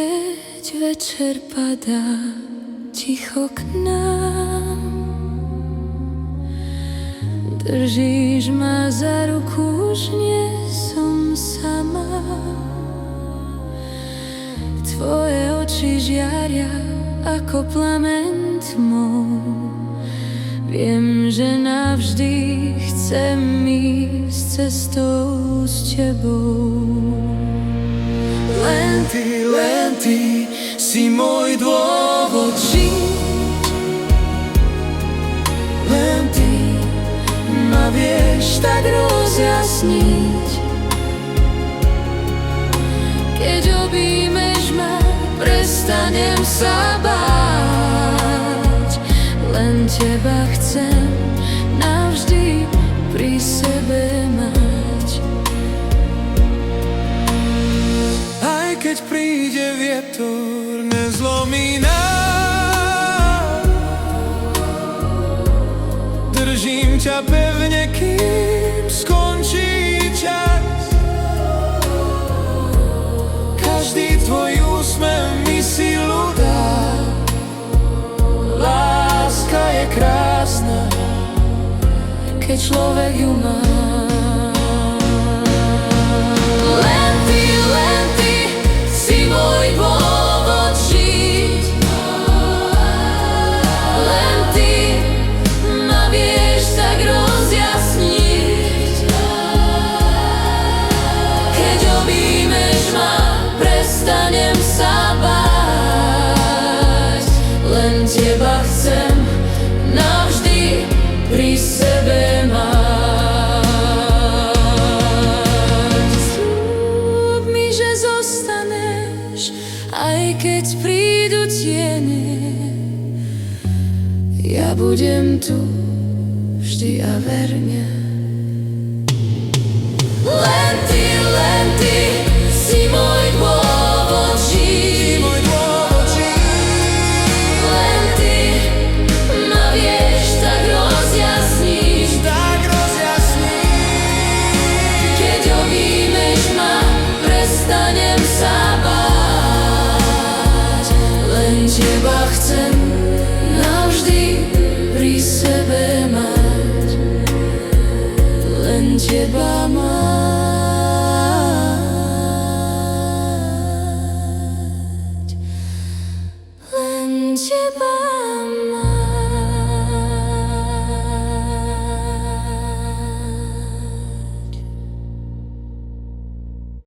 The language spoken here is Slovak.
Keď večer padá ticho k nám, držíš ma za ruku, už nie som sama. Tvoje oči žiaria ako plamen tmou. Viem, že navždy chcem ísť cestou s tebou. Len ty si môj dôvod žiť. Len ty ma vieš tak rozjasniť. Keď objímeš ma, prestanem sa báť. Len teba chcem navždy pri sebe mať. Aj keď príde vietor, nezlomí nás. Držím ťa pevne, kým skončí čas. Každý tvoj úsmev mi silu dá. Láska je krásna, keď človek ju má. Len ty si môj dôvod žiť. Len ty ma vieš tak rozjasniť. Keď objímeš ma, prestanem sa báť. Len teba chcem navždy pri sebe mať. Sľub mi, že zostaneš, aj keď prídu tiene. Ja budem tu vždy a verne. Len ty si môj dôvod žiť. Len ty ma vieš tak rozjasniť. Keď objímeš ma, prestanem sa báť. Len teba chcem navždy pri sebe mať. Len teba mať.